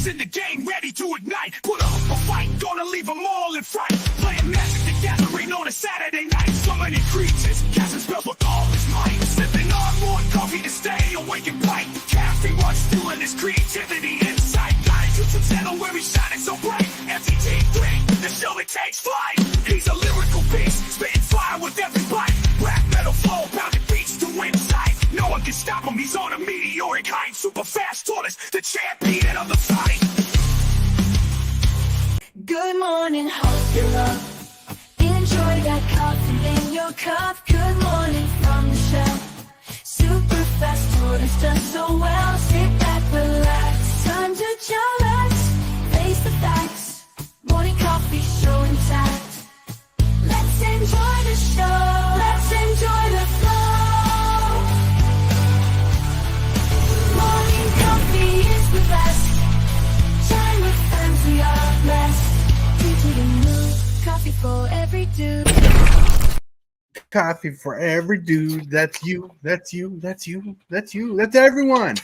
best in the game, ready to ignite. Put up a fight, gonna leave them all in fright. Playing Magic the Gathering on a Saturday night. Summoning creatures, casting spells with all his might. Sipping on more coffee to stay awake and bright. Caffeine what's fueling his creativity inside. Got a YouTube channel where he's shining so bright. MTG, the show that takes flight. He's a lyrical beast, spitting fire with every bite. Black metal flow, pounding beats to inside. No one can stop him, he's on a meteoric height. Super fast tortoise, the champion of the fight. Good morning, hope you're up. Enjoy that coffee in your cup. Good morning from the shelf. Super fast tortoise does so well. Sit back, relax, time to chillax. Face the facts, morning coffee show intact. Let's enjoy the show, let's enjoy the flow. Morning coffee is the best. Chime with friends, we are blessed. Coffee for every dude. Coffee for every dude. That's you. That's you. That's you. That's you. That's everyone.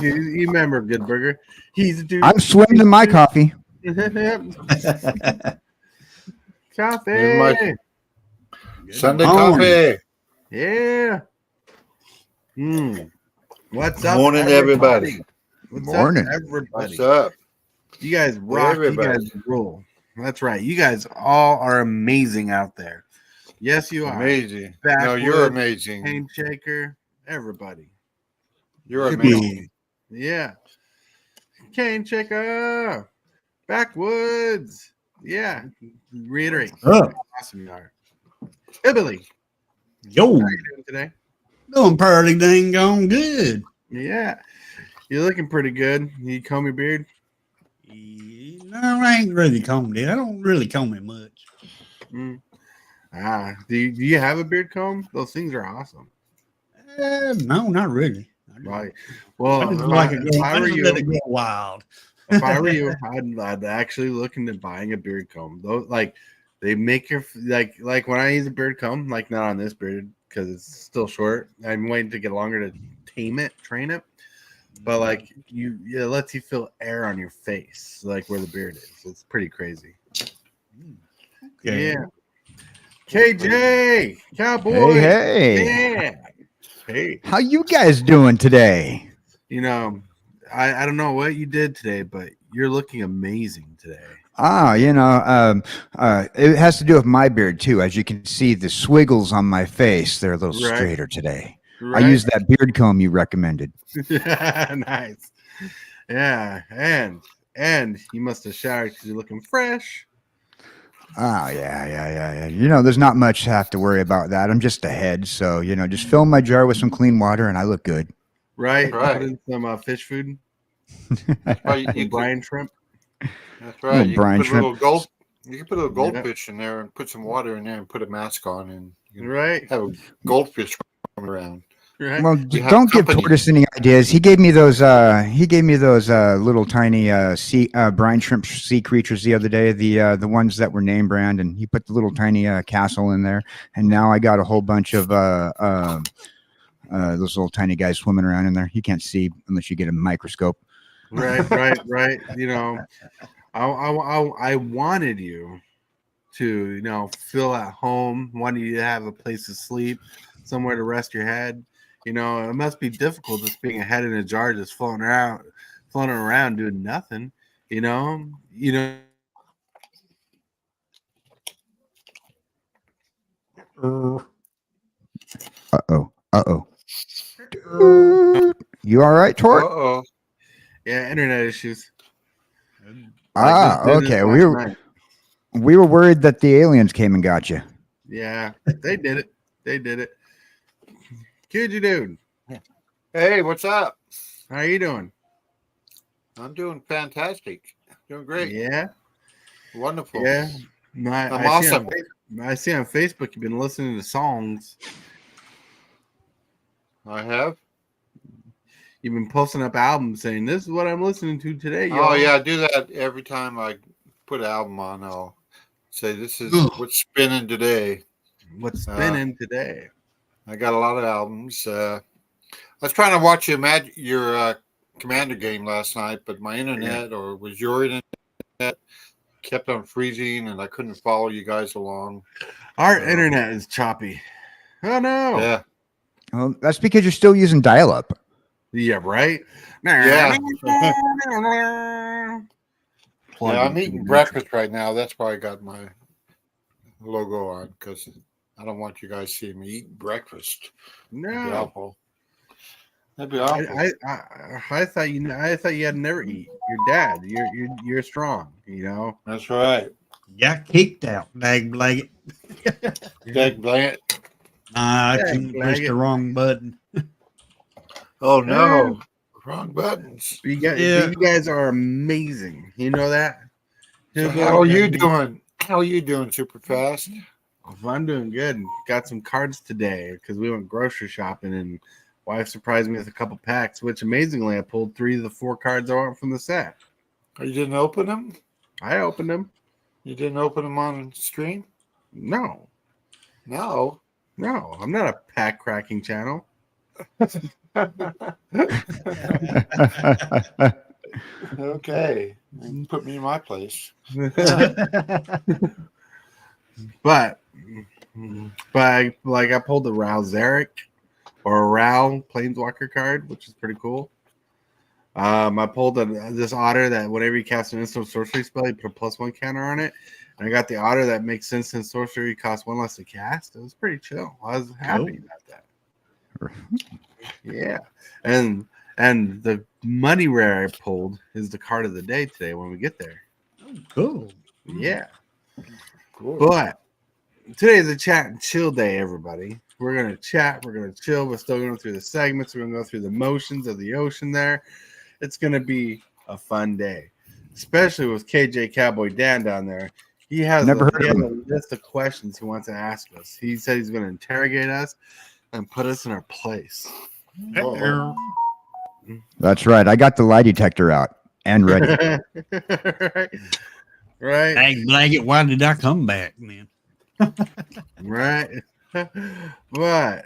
You remember Good Burger? He's a dude. I'm swimming in my coffee. Coffee. Sunday coffee. Yeah. What's up? Morning, everybody. What's Morning. up, everybody? What's up? You guys rock. Everybody. You guys rule. That's right. You guys all are amazing out there. Yes, you are. Amazing. Backwoods, No, you're amazing. Cane Shaker, everybody. You're amazing. Yeah. Cane Shaker. Backwoods. Yeah. Reiterate. Up. Awesome you are. HILLBILLY. Yo, How are you doing today? doing pretty dang gone good. Yeah. You're looking pretty good. You comb your beard? No, I ain't really combed it. I don't really comb it much. Do you have a beard comb? Those things are awesome. No, not really. Right. Well, I just like it if I were you, let it go wild. if I were you, I'd actually look into buying a beard comb. Those like they make your like when I use a beard comb, like not on this beard because it's still short. I'm waiting to get longer to train it. But like it lets you feel air on your face, like where the beard is. It's pretty crazy. Okay. Yeah. KJ, cowboy. Hey. Yeah. Hey. How you guys doing today? You know, I don't know what you did today, but you're looking amazing today. It has to do with my beard too. As you can see, the swiggles on my face, they're a little straighter today. Right? I used that beard comb you recommended. Nice. Yeah, and you must have showered because you're looking fresh. Oh, yeah. There's not much to have to worry about that. I'm just a head, so, just fill my jar with some clean water and I look good. Right? Right. Put in some fish food. You brine shrimp. That's right. You brine can put a shrimp. little goldfish in there and put some water in there and put a mask on and you can Right. have a goldfish roaming around. Right. Well, You have don't give company. Tortoise any ideas. He gave me those. Little tiny sea brine shrimp sea creatures the other day. The ones that were name brand, and he put the little tiny castle in there. And now I got a whole bunch of those little tiny guys swimming around in there. You can't see unless you get a microscope. Right. I wanted you to, feel at home. Wanted you to have a place to sleep, somewhere to rest your head. It must be difficult just being a head in a jar, just floating around doing nothing. Uh-oh. You all right, Tort? Uh-oh. Yeah, internet issues. Okay. We were worried that the aliens came and got you. Yeah, they did it. kjcowboydan. Hey, what's up? How you doing? I'm doing fantastic. Doing great. Yeah. Wonderful. Yeah. I'm awesome. I see on Facebook you've been listening to songs. I have. You've been posting up albums saying, "This is what I'm listening to today." Oh, y'all." yeah, I do that every time I put an album on. I'll say, this is what's spinning today. What's spinning today? I got a lot of albums. I was trying to watch your Commander game last night, but my internet or was your internet kept on freezing, and I couldn't follow you guys along. Our internet is choppy. Oh no. Yeah. Well, that's because you're still using dial-up. Yeah, right? Yeah. Plug I'm into eating the breakfast right now. That's why I got my logo on, because I don't want you guys seeing me eating breakfast. That'd be No. awful. That'd be awful. I thought you had never eat. Your dad. You're strong, you know. That's right. Got kicked out, dag blanket. Dag Blant. I Dag couldn't push blanket. the wrong button. Oh no. Wrong buttons. You Yeah. guys are amazing. You know that? So how are you doing? How are you doing, super fast? I'm doing good. Got some cards today because we went grocery shopping and wife surprised me with a couple packs, which amazingly I pulled 3 of the 4 cards I want from the set. Oh, you didn't open them? I opened them. You didn't open them on stream? No, No. I'm not a pack cracking channel. Okay. Put me in my place. But I pulled the Ral Zarek or a Ral Planeswalker card, which is pretty cool. I pulled this otter that whenever you cast an instant sorcery spell, you put a +1 counter on it. And I got the otter that makes instant sorcery cost 1 less to cast. It was pretty chill. I was happy about that. Yeah. And the money rare I pulled is the card of the day today when we get there. Cool. Yeah. Cool. But today is a chat and chill day, everybody. We're going to chat. We're going to chill. We're still going through the segments. We're going to go through the motions of the ocean there. It's going to be a fun day, especially with kjcowboydan down there. He has a list of questions he wants to ask us. He said he's going to interrogate us and put us in our place. That's right. I got the lie detector out and ready. Right. Dag blanket, why did I come back, man? Right. But.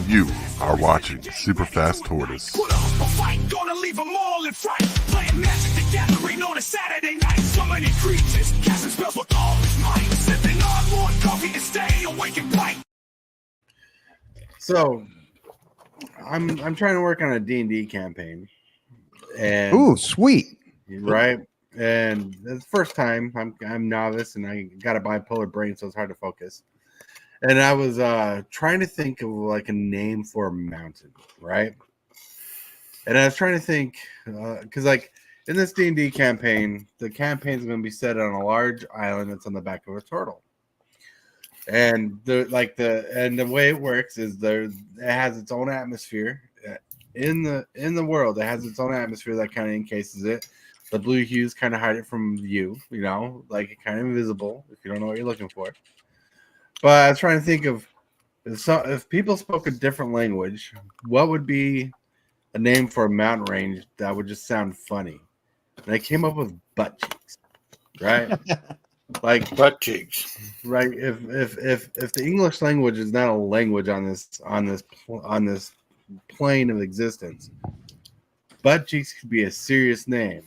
You are watching Super Fast Tortoise. Put up a fight, gonna leave them all in fright. Playing Magic the Gathering on a Saturday night. So many creatures, casting spells with all his might. Sipping on more coffee to stay awake and bright. So, I'm trying to work on a D&D campaign. And Ooh, sweet. right? And it's the first time I'm novice and I got a bipolar brain, so it's hard to focus. And I was trying to think of like a name for a mountain, right? And I was trying to think because like in this D&D campaign, the campaign is going to be set on a large island that's on the back of a turtle. And the way it works is it has its own atmosphere in the world. It has its own atmosphere that kind of encases it. The blue hues kind of hide it from view, you know, like it kind of invisible if you don't know what you're looking for. But I was trying to think of if people spoke a different language, what would be a name for a mountain range that would just sound funny? And I came up with butt cheeks, right? Like Butt cheeks. right. If the English language is not a language on this plane of existence, butt cheeks could be a serious name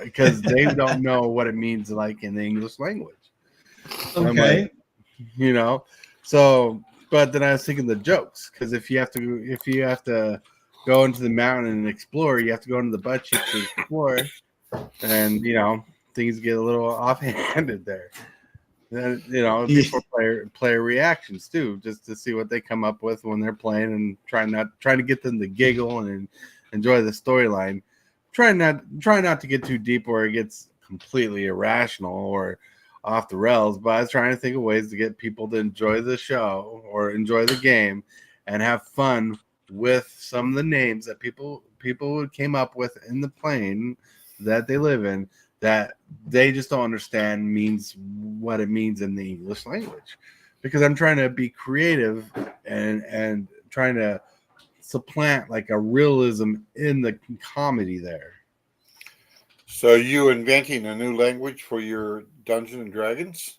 because they don't know what it means like in the English language. Okay. You know, so but then I was thinking the jokes because if you have to go into the mountain and explore, you have to go into the butt cheeks to explore, and you know things get a little offhanded there. And, you know, people player reactions too, just to see what they come up with when they're playing and trying to get them to giggle and enjoy the storyline. Try not to get too deep where it gets completely irrational or off the rails, but I was trying to think of ways to get people to enjoy the show or enjoy the game and have fun with some of the names that people came up with in the plane that they live in that they just don't understand means what it means in the English language. Because I'm trying to be creative and trying to supplant like a realism in the comedy there. So you inventing a new language for your Dungeons and Dragons?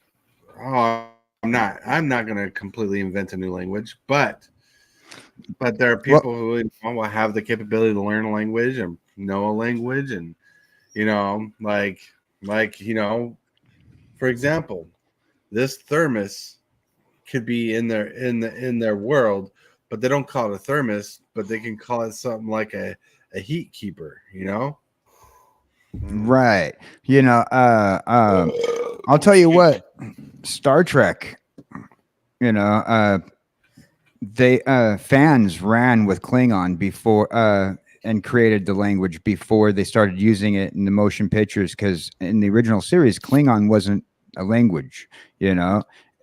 Oh, I'm not going to completely invent a new language, but but there are people who will have the capability to learn a language and know a language, and for example, this thermos could be in their world, but they don't call it a thermos, but they can call it something like a heat keeper, Right. I'll tell you what, Star Trek, they fans ran with Klingon before and created the language before they started using it in the motion pictures, because in the original series Klingon wasn't a language.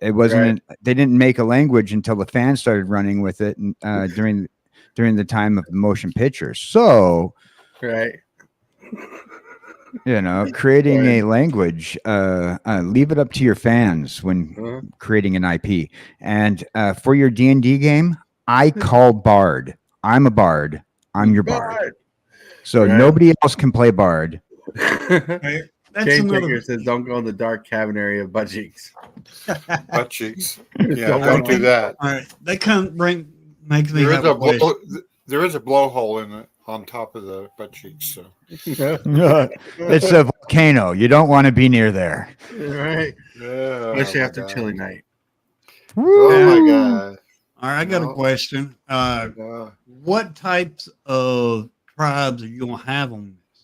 It wasn't. Right. They didn't make a language until the fans started running with it during the time of the motion pictures. So Right. creating a language, leave it up to your fans when creating an IP. And for your D&D game, I call Bard. I'm a Bard. I'm your Bard. So nobody else can play Bard. Right. That's Jane another. Taker says, "Don't go in the dark cavern area of butt cheeks." Butt cheeks. Yeah, don't do that. All right, they come makes me There have is a question. there is a blowhole in it on top of the butt cheeks. So It's a volcano. You don't want to be near there. Right. yeah, Especially my after God. chilly night. Oh my God. All right, I got a question. What types of tribes are you gonna have on this?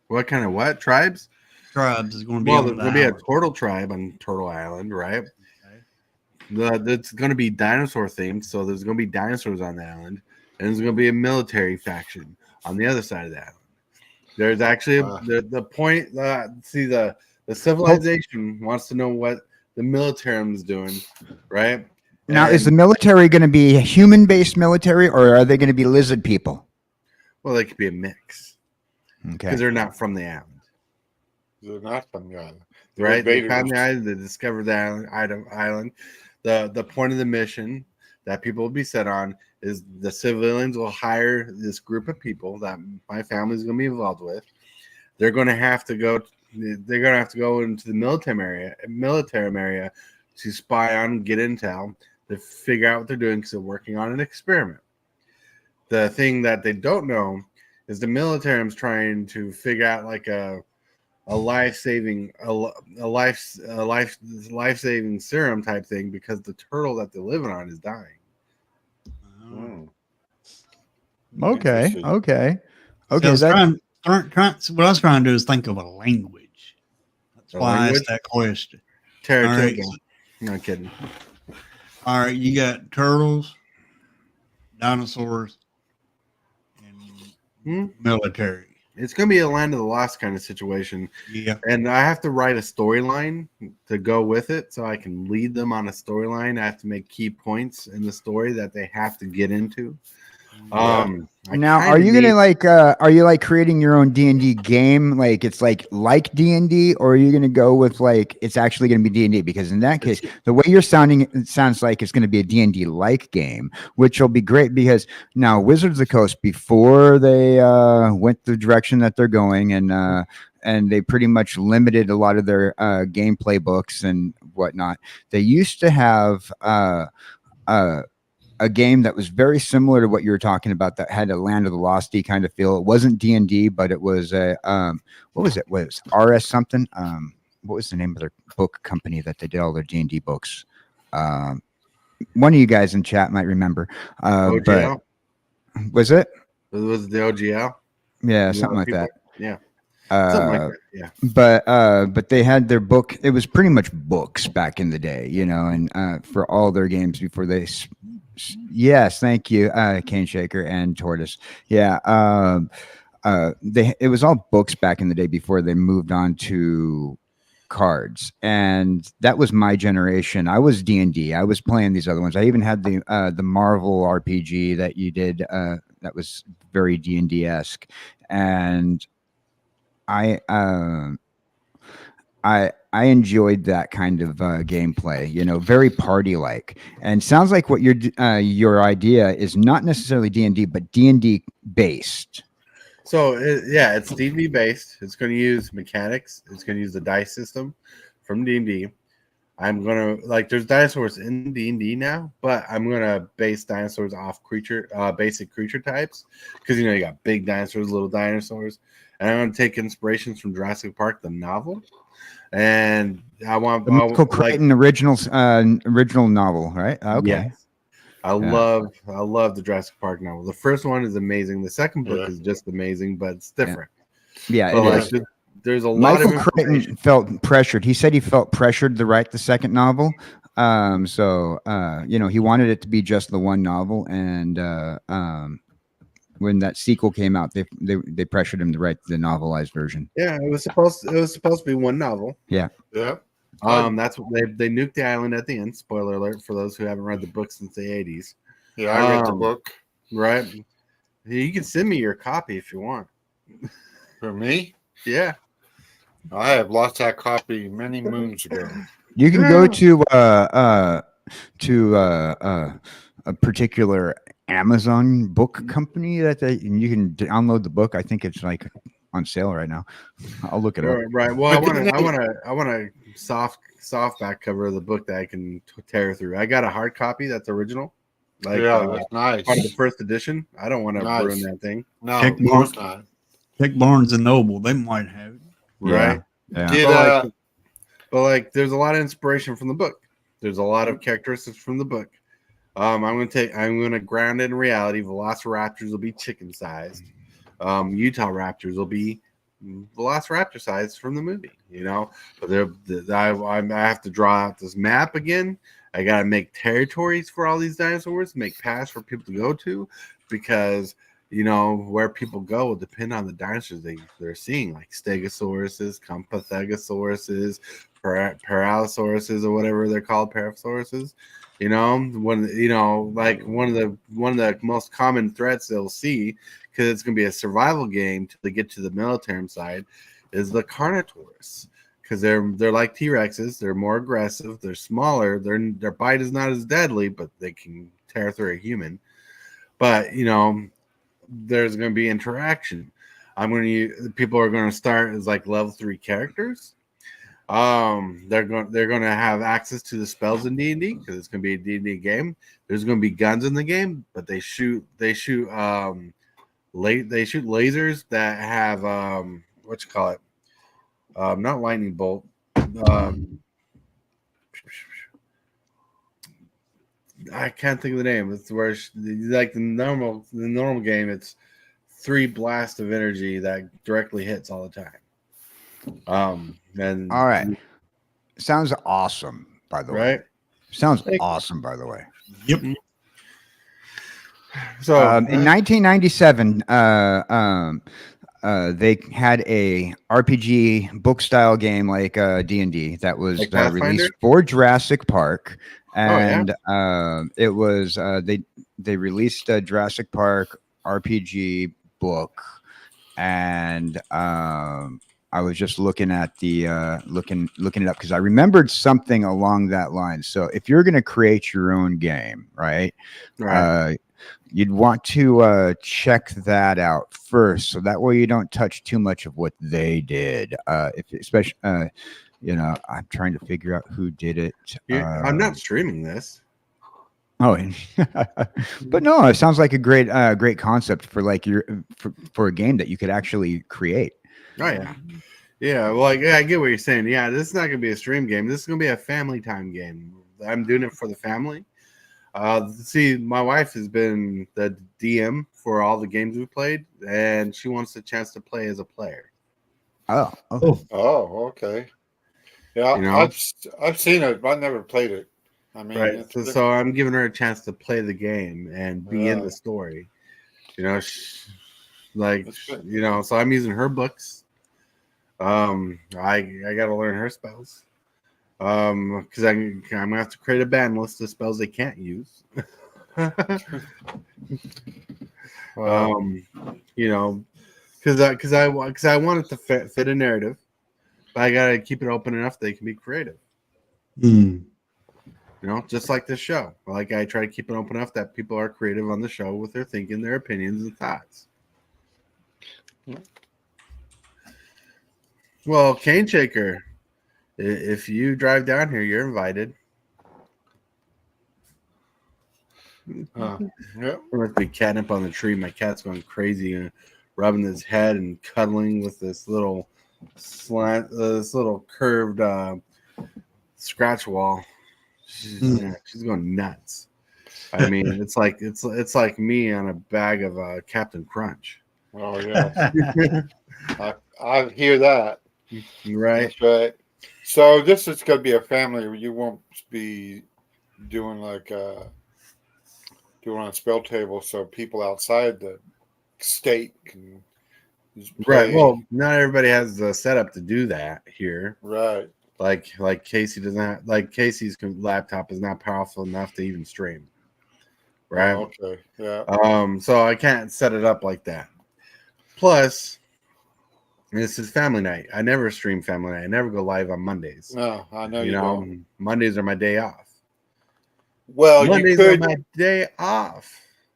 What kind of what tribes? Tribes is gonna be Well, on there's the going to be a island. turtle tribe on Turtle Island, right? Okay. It's going to be dinosaur themed, so there's going to be dinosaurs on the island, and there's going to be a military faction on the other side of the island. There's actually the point. See, the civilization wants to know what the military is doing, right? Now, is the military going to be human-based military, or are they going to be lizard people? Well, they could be a mix Okay. because they're not from the island. They're not from the island. Right, they found invaders. the island, they discovered the island. The point of the mission that people will be set on is the civilians will hire this group of people that my family is going to be involved with. They're going to have to go. They're going to have to go into the military area to spy on, get intel, to figure out what they're doing because they're working on an experiment. The thing that they don't know is the military is trying to figure out like a life-saving serum type thing because the turtle that they're living on is dying. Hmm. Okay. Interesting. Okay. So Okay. I was trying, what I was trying to do is think of a language. That's A why I language? asked that question. Terra. All Not kidding. All right, you got turtles, dinosaurs, and military. It's going to be a land of the lost kind of situation. Yeah. And I have to write a storyline to go with it so I can lead them on a storyline. I have to make key points in the story that they have to get into. Now, are you gonna are you like creating your own D&D game? Like it's like D&D, or are you gonna go with like it's actually gonna be D&D? Because in that case, the way you're sounding, it sounds like it's gonna be a D&D like game, which will be great because now Wizards of the Coast, before they went the direction that they're going, and they pretty much limited a lot of their gameplay books and whatnot. They used to have a game that was very similar to what you were talking about, that had a Land of the Losty kind of feel. It wasn't D&D, but it was a what was it? Was RS something? What was the name of their book company that they did all their D&D books? One of you guys in chat might remember. OGL? But was it? Was it the OGL? Yeah, something like that. Yeah. Something like that. Yeah. But they had their book. It was pretty much books back in the day, and for all their games before they. Yes, thank you, Cane Shaker and Tortoise. Yeah, it was all books back in the day before they moved on to cards, and that was my generation. I was D&D. I was playing these other ones. I even had the Marvel RPG that you did. That was very D&D-esque, and I enjoyed that kind of gameplay, very party-like. And sounds like what your idea is not necessarily D&D, but D&D based. So it's D&D based. It's going to use mechanics. It's going to use the dice system from D&D. I'm gonna like there's dinosaurs in D&D now, but I'm gonna base dinosaurs off basic creature types because you got big dinosaurs, little dinosaurs, and I'm gonna take inspirations from Jurassic Park the novel, and I want The Michael Crichton original novel, right? Okay. Yes. I love the Jurassic Park novel. The first one is amazing. The second book is just amazing, but it's different. Yeah, but it is. There's a lot of Crichton felt pressured. He said he felt pressured to write the second novel. He wanted it to be just the one novel, and when that sequel came out, they pressured him to write the novelized version. Yeah, it was supposed to be one novel. Yeah. Yeah. That's what they nuked the island at the end. Spoiler alert for those who haven't read the book since the 80s. Yeah, I read the book. Right. You can send me your copy if you want. For me? Yeah. I have lost that copy many moons ago. You can go to a particular Amazon book company and you can download the book. I think it's like on sale right now. I'll look it up. Right. Well, I want a soft back cover of the book that I can tear through. I got a hard copy that's original. Like, that's nice. Part of the first edition. I don't want to ruin that thing. No, Check of course not. Check Barnes and Noble. They might have it. Right. Yeah. But there's a lot of inspiration from the book. There's a lot of characteristics from the book. I'm gonna ground it in reality. Velociraptors will be chicken sized. Utah Raptors will be Velociraptor sized from the movie. But I have to draw out this map again. I gotta make territories for all these dinosaurs, make paths for people to go to, because where people go will depend on the dinosaurs they're seeing, like Stegosauruses, Compsognathusauruses, Paralosauruses, or whatever they're called, Parasaurus's. One of the most common threats they'll see, because it's going to be a survival game till they get to the Militarum side, is the Carnotaurus, because they're like T-Rexes. They're more aggressive. They're smaller. Their bite is not as deadly, but they can tear through a human. But there's going to be interaction. People are going to start as like level 3 characters. They're going to have access to the spells in D&D because it's going to be a D&D game. There's going to be guns in the game, but they shoot lasers that have not lightning bolt. I can't think of the name. It's where like the normal game, it's 3 blasts of energy that directly hits all the time. And all right, sounds awesome. By the way, sounds awesome. By the way, yep. So in 1997, they had a RPG book style game like D&D that was released for Jurassic Park. And it was they released a Jurassic Park RPG book, and I was just looking at the looking it up because I remembered something along that line. So if you're going to create your own game, right, you'd want to check that out first, so that way you don't touch too much of what they did. Especially. I'm trying to figure out who did it. I'm not streaming this. Oh, but no, it sounds like a great concept for like for a game that you could actually create. Oh yeah. Well, I get what you're saying. Yeah, this is not going to be a stream game. This is going to be a family time game. I'm doing it for the family. See, my wife has been the DM for all the games we played, and she wants a chance to play as a player. Oh, okay. Yeah, I've seen it, but I've never played it. I mean, so I'm giving her a chance to play the game and be in the story. So I'm using her books. I got to learn her spells. Because I'm gonna have to create a ban list of spells they can't use. Because I want it to fit a narrative. But I gotta keep it open enough they can be creative. Just like this show. Like I try to keep it open enough that people are creative on the show with their thinking, their opinions, and thoughts. Well, Cane Shaker, If you drive down here, you're invited. Yeah. There must be catnip on the tree. My cat's going crazy and rubbing his head and cuddling with this little this little curved scratch wall. She's going nuts. I mean, it's like me on a bag of Captain Crunch. Oh yeah. I hear that. Right. That's right. So this is going to be a family. You won't be doing like doing on a spell table, so people outside the state can play. Right. Well, not everybody has the setup to do that here. Right. Like Casey doesn't have, like Casey's laptop is not powerful enough to even stream. Right. Oh, okay. Yeah. So I can't set it up like that. Plus, this is family night. I never stream family night. I never go live on Mondays. No, I know You know, Mondays are my day off. Well, Mondays you are could. my day off.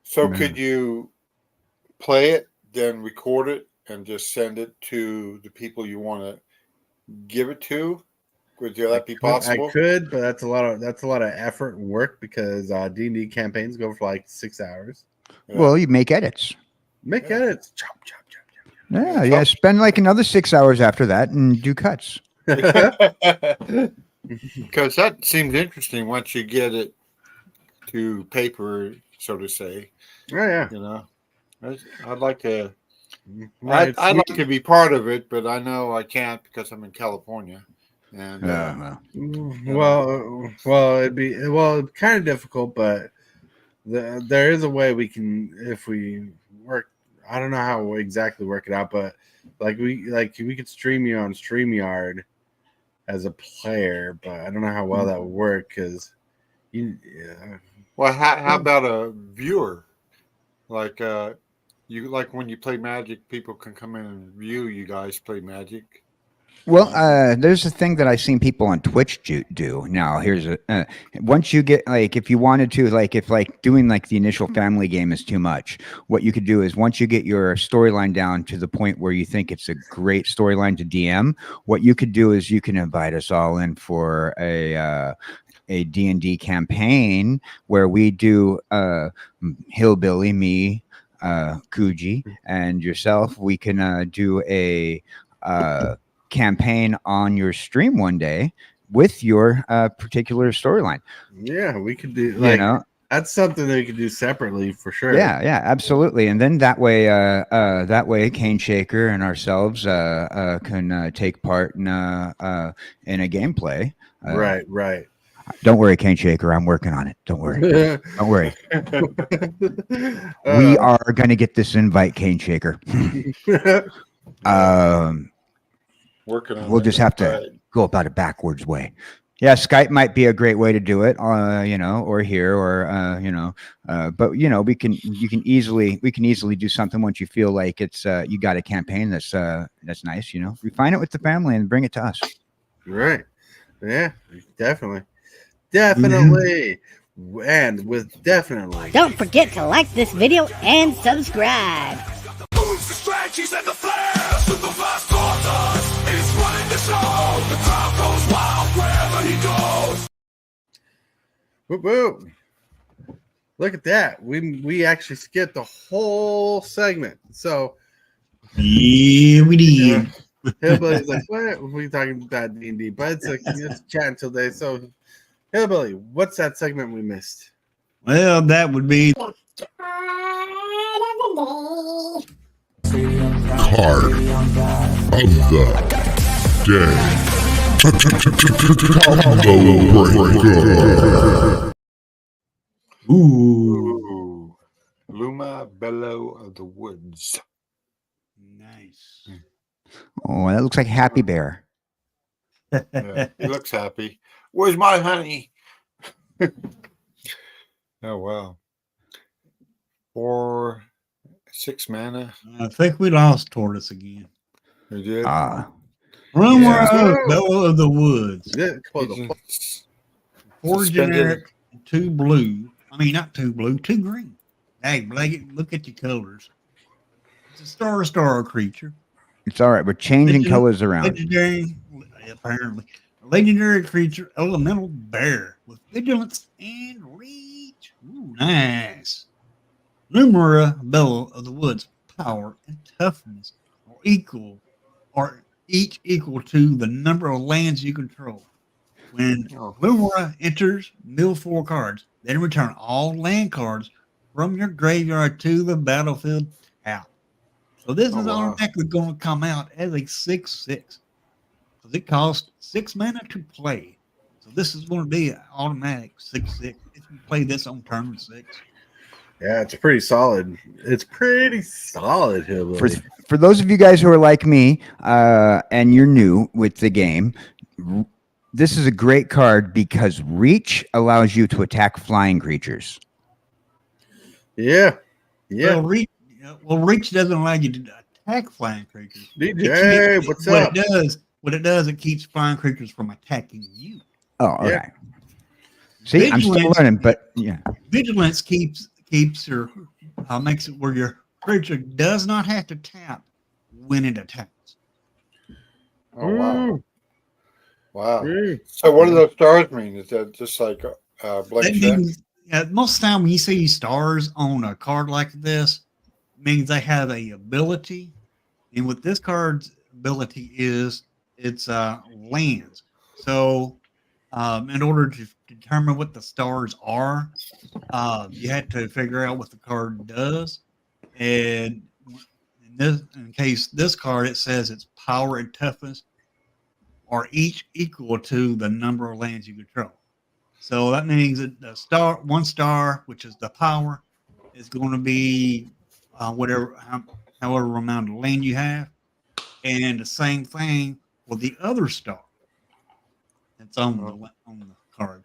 So could you play it, then record it, and just send it to the people you want to give it to? Would that be possible? I could, but that's a lot of effort and work because D&D campaigns go for like 6 hours. Yeah. Well, you make edits. Make edits. Chop, chop, chop, Yeah, yeah. Spend like another 6 hours after that and do cuts. Because that seems interesting once you get it to paper, so to say. Oh, yeah. You know, I'd like to. Right, I'd like to be part of it, but I know I can't because I'm in California. And well, it'd be kind of difficult, but there is a way we can, if we work. I don't know how we'll exactly work it out, but we could stream you on StreamYard as a player, but I don't know how well that would work because you. Well, how about a viewer? Like when you play Magic, people can come in and view you guys play Magic. Well, there's a thing that I've seen people on Twitch do. Now, here's once you get, like, if you wanted to, like, if like doing like the initial family game is too much, what you could do is once you get your storyline down to the point where you think it's a great storyline to DM, what you could do is you can invite us all in for a D&D campaign where we do Hillbilly, me, Kuji, and yourself. We can do a campaign on your stream one day with your particular storyline. Yeah, we could do, like, that's something that we could do separately for sure. Yeah, absolutely. And then that way Cane Shaker and ourselves can take part in a gameplay. Right. Don't worry, Cane Shaker. I'm working on it. Don't worry. Don't worry. We are going to get this invite, Cane Shaker. Working on we'll just have to go about it backwards way. Yeah, Skype might be a great way to do it, or here, or but we can easily do something once you feel like it's you got a campaign that's nice. Refine it with the family and bring it to us. Right. Yeah, definitely. And with definitely. Don't forget to like this video and subscribe. Moves, the strategies, and the flair. Super fast tortoise. It's running the show. The crowd goes wild wherever he goes. Whoop, whoop. Look at that. We actually skipped the whole segment. So yeah, we did. Hillbilly's like, what? We talking about D&D, but it's chat until day. So Hillbilly, what's that segment we missed? Well, that would be Card of the day. Combo breaker. Ooh. Luma Bellow of the Woods. nice. Oh, that looks like Happy Bear. Yeah, he looks happy. Where's my honey? Oh, wow. 4, 6 mana. I think we lost Tortoise again. We did. Rumor Bellow of the Woods. Yeah, 4 Suspended. generic, 2 blue. I mean, not 2 blue, 2 green. Hey, Blake, look at your colors. It's a star creature. It's all right. We're changing Legendary- colors around. Legendary, apparently. A legendary creature, elemental bear with vigilance and reach. Ooh, nice. Lumira, bellow of the woods, power and toughness are each equal to the number of lands you control. When Oh. Lumira enters, mill 4 cards, then return all land cards from your graveyard to the battlefield tap. So this Oh, is wow. automatically going to come out as a 6/6 because it costs 6 mana to play. So this is going to be an automatic 6/6 if you play this on turn 6. Yeah, it's pretty solid. It's pretty solid, For, Hillbilly. for those of you guys who are like me and you're new with the game, this is a great card because Reach allows you to attack flying creatures. Yeah. Yeah. Well, Reach doesn't allow you to attack flying creatures. DJ, what's what up? It does, it keeps flying creatures from attacking you. Oh, okay. Yeah. See, I'm still Vigilance- learning, but yeah. Vigilance keeps your makes it where your creature does not have to tap when it attacks. Oh, wow. Wow. Mm. So what do those stars mean? Is that just like a That blank check? means most of the time when you see stars on a card like this, it means they have a ability, and what this card's ability is, it's lands. So, in order to determine what the stars are, you have to figure out what the card does. And in case this card, it says its power and toughness are each equal to the number of lands you control. So that means that the one star, which is the power, is going to be however amount of land you have, and the same thing with the other star that's on the card.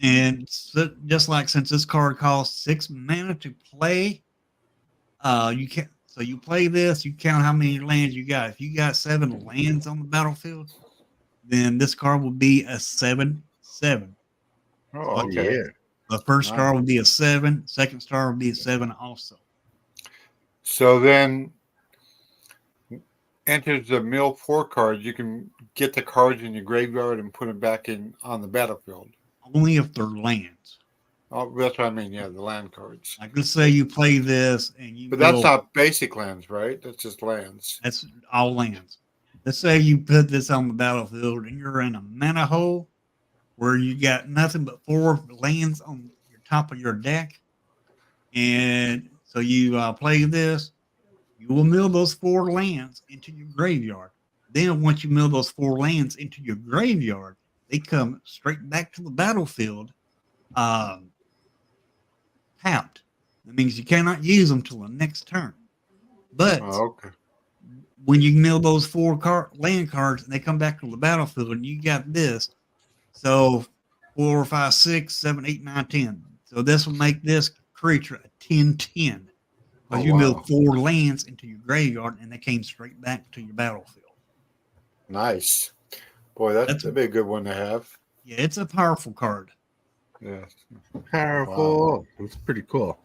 And so, just like since this card costs 6 mana to play, you can't. So you play this, you count how many lands you got. If you got 7 lands on the battlefield, then this card will be a 7/7. Oh, okay. Yeah. The first star will be a 7. Second star will be a 7 also. So then enters the mill 4 card. You can get the cards in your graveyard and put them back in on the battlefield. Only if they're lands. Oh, that's what I mean. Yeah, the land cards. Like let's say you play this and you But that's will- not basic lands, right? That's just lands. that's all lands. Let's say you put this on the battlefield and you're in a mana hole where you got nothing but 4 lands on your top of your deck. And so you play this, you will mill those 4 lands into your graveyard. Then once you mill those 4 lands into your graveyard, they come straight back to the battlefield tapped. That means you cannot use them till the next turn. But Oh, okay. when you mill those 4 land cards and they come back to the battlefield and you got this, so 4, 5, 6, 7, 8, 9, 10. So this will make this creature a 10/10. Because Oh, you wow. milled 4 lands into your graveyard and they came straight back to your battlefield. Nice. Boy, that'd be a good one to have. Yeah, it's a powerful card. Yeah. Powerful. It's pretty cool.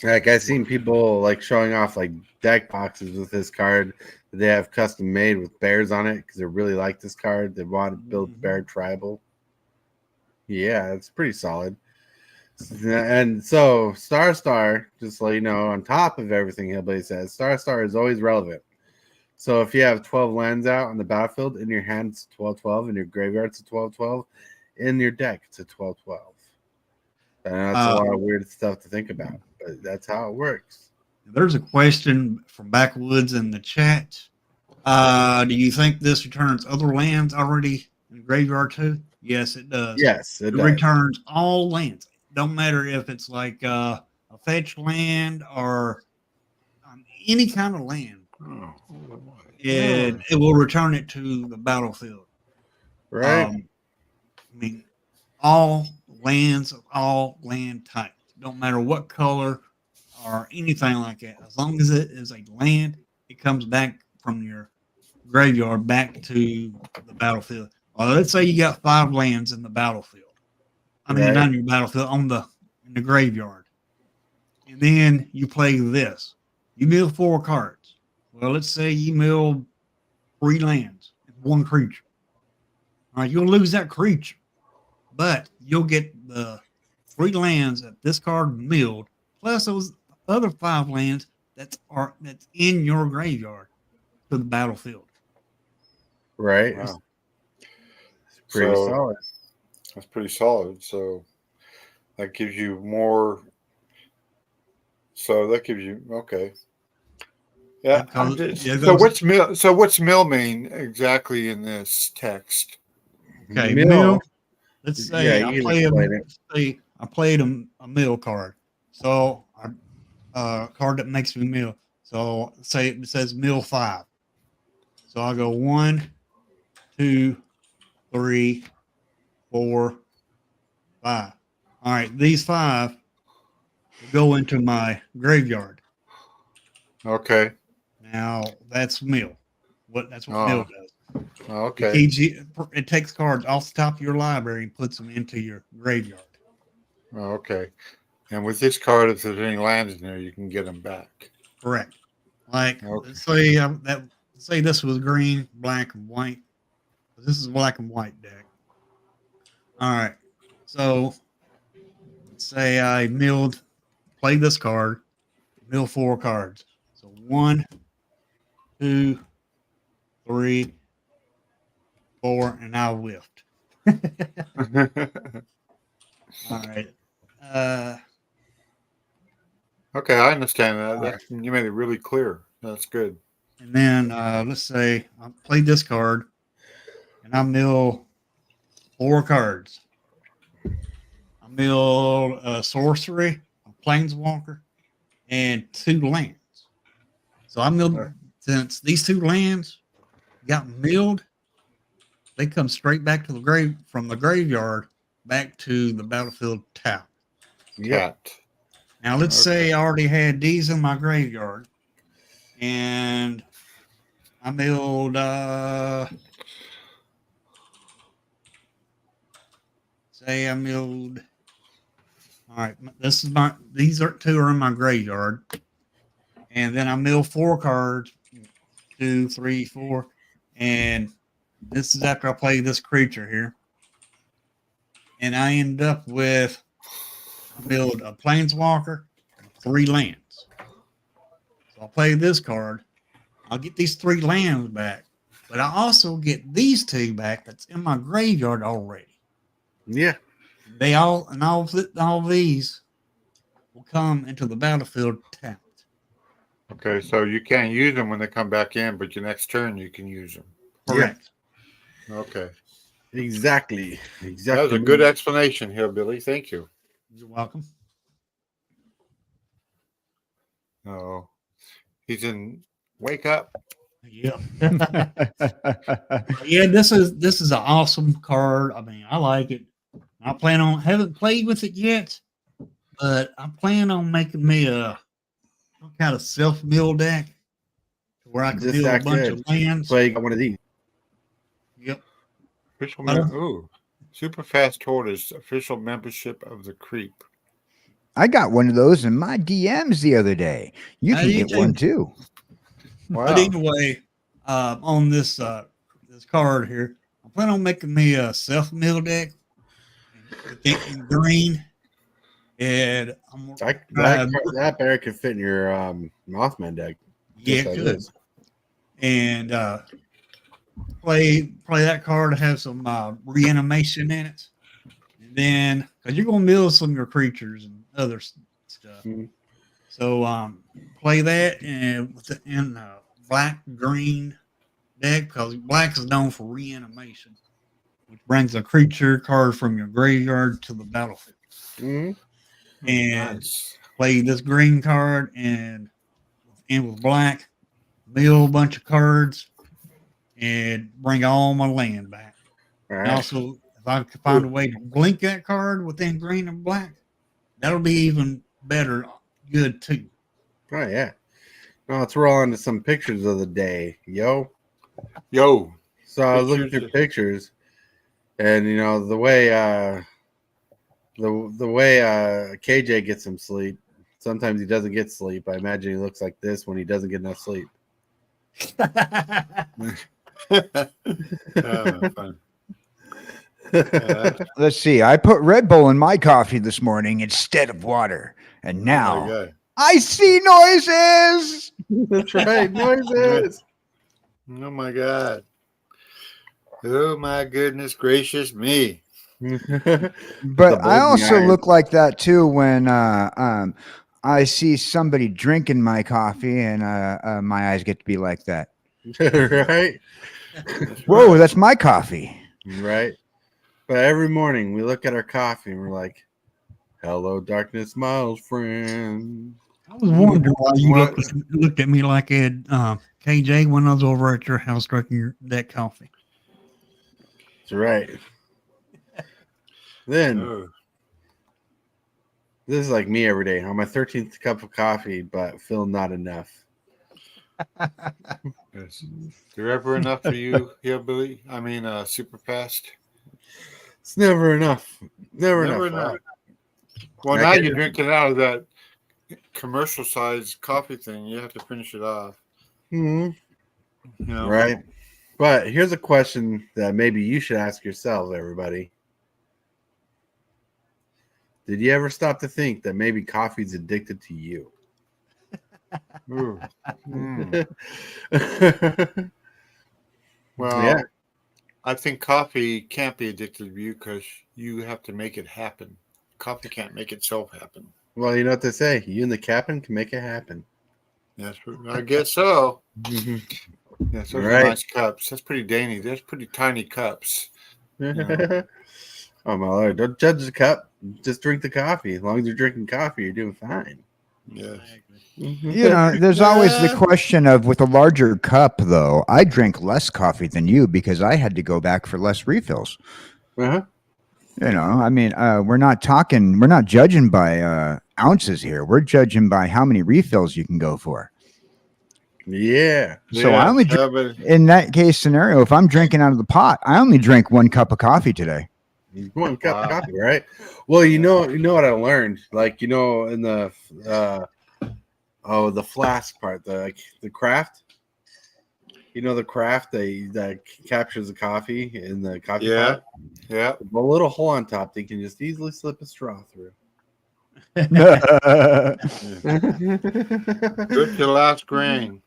Like I've seen people like showing off like deck boxes with this card that they have custom made with bears on it because they really like this card. They want to build bear tribal. Yeah, it's pretty solid. And so Star, just so you know, on top of everything Hillbilly says, Star is always relevant. So if you have 12 lands out on the battlefield, in your hand it's 12/12, in your graveyard it's a 12/12, in your deck it's a 12/12. And that's a lot of weird stuff to think about, but that's how it works. There's a question from Backwoods in the chat. Do you think this returns other lands already in the graveyard too? Yes, it does. Yes, It does. returns all lands. Don't matter if it's like a fetch land or any kind of land. Oh, It will return it to the battlefield. Right. I mean, all lands of all land types. Don't matter what color or anything like that. As long as it is a land, it comes back from your graveyard back to the battlefield. Well, let's say you got 5 lands in the battlefield. I mean, Right. not in your battlefield, in the graveyard. And then you play this. You mill 4 cards. Well, let's say you mill 3 lands and 1 creature. All right, you'll lose that creature, but you'll get the 3 lands that this card milled, plus those other 5 lands that's in your graveyard to the battlefield. Right. Wow. Pretty So- solid. That's pretty solid. So that gives you more. So that gives you okay. Yeah. I'm just- so what's mill? So what's mill mean exactly in this text? Okay, Mill. mill. Let's say Yeah, I you play can explain it. let's say I played a mill card. So a card that makes me mill. So say it says mill 5. So I go 1, 2, 3, 4, 5. All right, these 5 go into my graveyard. Okay. Now that's mill. That's what mill does. Okay. It takes cards off the top of your library and puts them into your graveyard. Okay. And with this card, if there's any lands in there, you can get them back. Correct. Like Okay. let's say this was green, black, and white. This is a black and white deck. All right. So let's say I played this card, mill 4 cards. So 1, 2, 3, 4, and I whiffed. All right. Okay, I understand that. You made it really clear. That's good. And then let's say I played this card and I mill 4 cards. I mill a sorcery, a planeswalker, and 2 lands. So I milled, since these 2 lands got milled, they come straight back to the from the graveyard back to the battlefield tap. Yeah. Now let's say I already had these in my graveyard, and I milled say I milled. All right, these 2 are in my graveyard, and then I mill 4 cards, 2, 3, 4, and this is after I play this creature here, and I end up with milled a planeswalker, 3 lands. So I'll play this card. I'll get these 3 lands back, but I also get these 2 back that's in my graveyard already. Yeah. All these will come into the battlefield tapped. Okay, so you can't use them when they come back in, but your next turn you can use them. Correct. Okay. Exactly. That was a good explanation, Hillbilly. Thank you. You're welcome. Oh, he's in Wake Up. Yeah. Yeah, this is an awesome card. I mean, I like it. I haven't played with it yet, but I plan on making me some kind of self-mill deck where I can Just build a that bunch good. of lands. So you got one of these. Yep. Super Fast Tortoise, official membership of the Creep. I got one of those in my DMs the other day. You I can did get one too. Wow. But anyway, on this card here, I plan on making me a self-mill deck in green, and I'm That bear could fit in your Mothman deck. yeah, Just it as could. is. And play that card to have some reanimation in it, and then because you're gonna mill some of your creatures and other stuff. Mhm. So play that in black green deck because black is known for reanimation, which brings a creature card from your graveyard to the battlefield. Mhm. And Nice. play this green card and with black, mill a bunch of cards, and bring all my land back. All And right. also, if I could find a way to blink that card within green and black, that'll be even better, good too. Oh yeah. Well, let's roll on to some pictures of the day, yo. Yo. So I was looking through pictures, and you know the way KJ gets some sleep. Sometimes he doesn't get sleep. I imagine he looks like this when he doesn't get enough sleep. Fun. Let's see. I put Red Bull in my coffee this morning instead of water, and Oh now my God. I see noises. That's right. Noises. Oh my God. Oh my goodness gracious me. But I also look like that too when I see somebody drinking my coffee, and my eyes get to be like that. Right. Whoa, that's my coffee. Right. But every morning we look at our coffee and we're like, "Hello, darkness, my old friend." I was wondering why you looked at me like Ed KJ when I was over at your house drinking that coffee. That's right. Then Oh. this is like me every day on my 13th cup of coffee, but feel not enough. Is there ever enough for you, hillbilly? I mean, super fast. It's never enough. Never enough. Well, I now can't- you're drinking out of that commercial size coffee thing. You have to finish it off. Mhm. You know? Right. But here's a question that maybe you should ask yourselves, everybody. Did you ever stop to think that maybe coffee's addicted to you? Ooh. Well, Yeah. I think coffee can't be addicted to you because you have to make it happen. Coffee can't make itself happen. Well, you know what they say. You and the captain can make it happen. That's I guess so. Mhm. Yes, those Right. are nice cups. That's pretty dainty. That's pretty tiny cups. Yeah. Oh my Lord! Don't judge the cup. Just drink the coffee. As long as you're drinking coffee, you're doing fine. Yes. You know, there's always the question of with a larger cup, though. I drink less coffee than you because I had to go back for less refills. Uh-huh. You know, I mean, we're not judging by ounces here. We're judging by how many refills you can go for. Yeah. So I only drink, but in that case scenario, if I'm drinking out of the pot, I only drink 1 cup of coffee today. One cup of Wow. coffee, right? Well, you know what I learned. Like, in the the flask part, the craft. The craft that captures the coffee in the coffee yeah, pot. yeah. The little hole on top, they can just easily slip a straw through. Good to the last grain.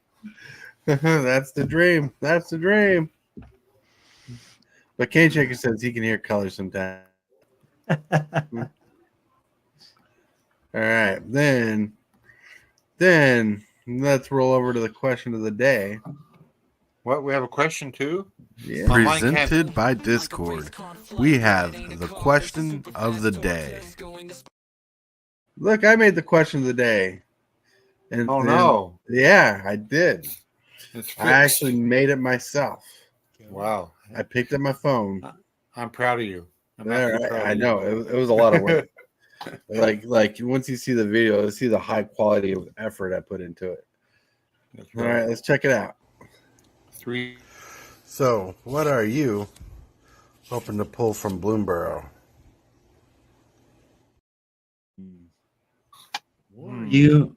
That's the dream. That's the dream. But Cane Shaker says he can hear colors sometimes. All right, then let's roll over to the question of the day. What? We have a question too? Yeah. My mind can't- Presented by Discord, we have the question of the day. Look, I made the question of the day. And Oh no, yeah, I did. it's fixed. I actually made it myself. Wow. I picked up my phone. I'm proud of you. I'm All actually right, proud I of you. know it was a lot of work. like once you see the video, you'll see the high quality of effort I put into it. That's All right, let's check it out. 3. So, what are you hoping to pull from Bloomborough? You,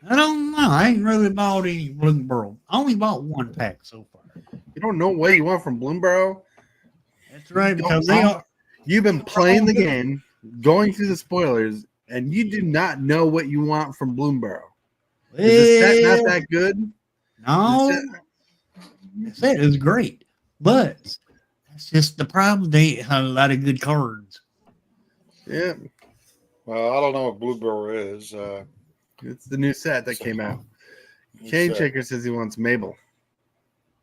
I don't know. I ain't really bought any Bloomberg. I only bought 1 pack so far. You don't know what you want from Bloomborough? That's right, You because don't they know. are. You've been playing the game, going through the spoilers, and you do not know what you want from Bloomborough. Is the set not that good? No, the set is great, but that's just the problem. They have a lot of good cards. Yeah, Well, I don't know what Bluebell is. it's the new set that came out. New Cane set. Shaker says he wants Mabel.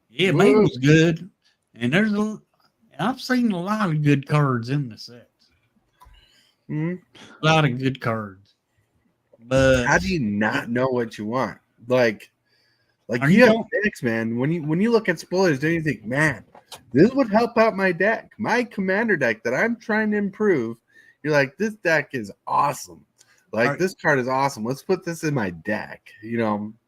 Yeah, Woo. Mabel's good, and I've seen a lot of good cards in the set. Hmm? A lot of good cards, but How do you not know what you want? Like Are you you have don't- decks, man. When you look at spoilers, don't you think, man, this would help out my deck, my commander deck that I'm trying to improve? You're like, this deck is awesome. Like Are- this card is awesome. Let's put this in my deck.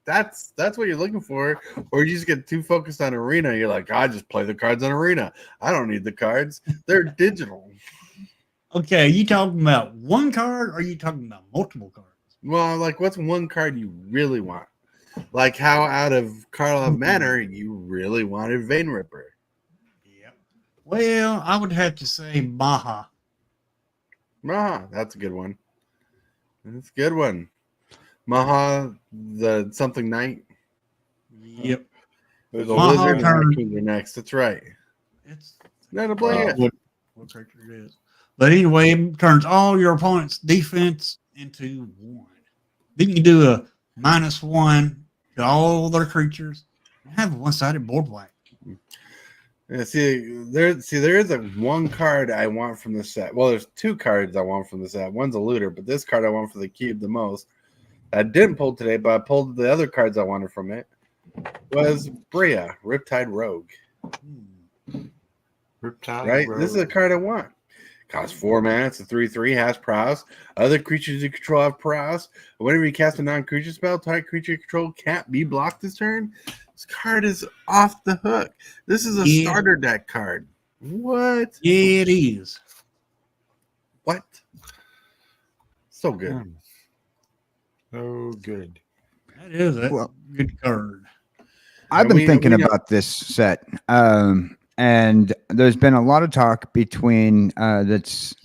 That's what you're looking for. Or you just get too focused on arena. You're like, I just play the cards on arena. I don't need the cards. They're digital. okay, are you talking about 1 card or are you talking about multiple cards? Well, like, what's one card you really want? Like how out of Karlov Manor you really wanted Vein Ripper. Yep. Well, I would have to say Baja. Maha, that's a good one. That's a good one. Maha, the something knight. Yep. There's a Maha lizard and turn- raccoons are next. That's right. It's Not a blanket. what creature it is. But anyway, it turns all your opponent's defense into 1. Then you do a -1 to all their creatures and have a one-sided board wipe. Yeah, there is a one card I want from the set. Well, there's 2 cards I want from the set. One's a looter, but this card I want for the cube the most. I didn't pull today, but I pulled the other cards I wanted from it. Was Bria, Riptide Rogue. Riptide Right? Rogue. This is a card I want. Costs 4 mana. It's a 3/3, has prowess. Other creatures you control have prowess. Whenever you cast a non-creature spell, target creature you control can't be blocked this turn. This card is off the hook. This is a starter deck card. What? Yeah, it is. What? So good. Oh, good. That is a Well- good card. I've And been we thinking know- about this set, and there's been a lot of talk between that's.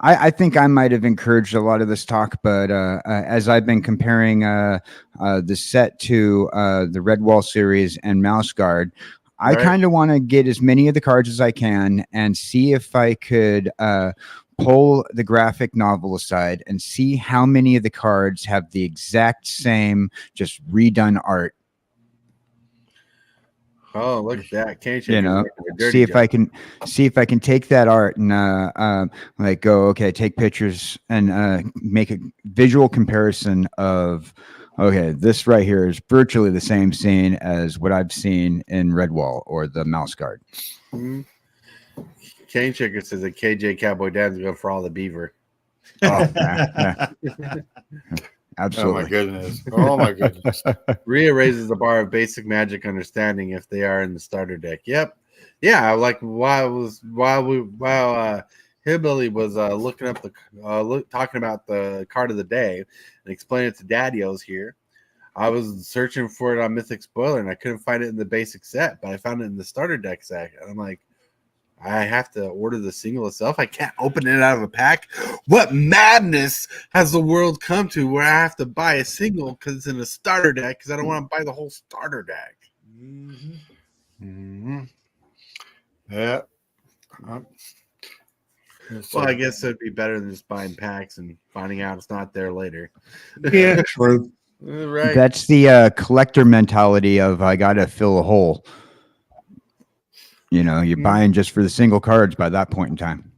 I think I might have encouraged a lot of this talk, but as I've been comparing the set to the Redwall series and Mouse Guard, I Right. kind of want to get as many of the cards as I can and see if I could pull the graphic novel aside and see how many of the cards have the exact same, just redone art. Oh, look at that. Can't You know, see if I can take that art and like go, okay, take pictures and make a visual comparison of, okay, this right here is virtually the same scene as what I've seen in Redwall or the Mouse Guard. Cane Checker says that KJ Cowboy Dan's going for all the beaver. Oh, yeah, Oh, absolutely. my goodness. Oh, my goodness. Rhea raises the bar of basic magic understanding if they are in the starter deck. Yep. Yeah, like while Hillbilly was looking up talking about the card of the day and explaining it to Daddy-O's here, I was searching for it on Mythic Spoiler and I couldn't find it in the basic set, but I found it in the starter deck set. And I'm like, I have to order the single itself. I can't open it out of a pack. What madness has the world come to where I have to buy a single because it's in a starter deck because I don't want to buy the whole starter deck. Yeah. Well, I guess it'd be better than just buying packs and finding out it's not there later. Yeah, true. Right. That's the collector mentality of I got to fill a hole. You know, you're buying just for the single cards by that point in time.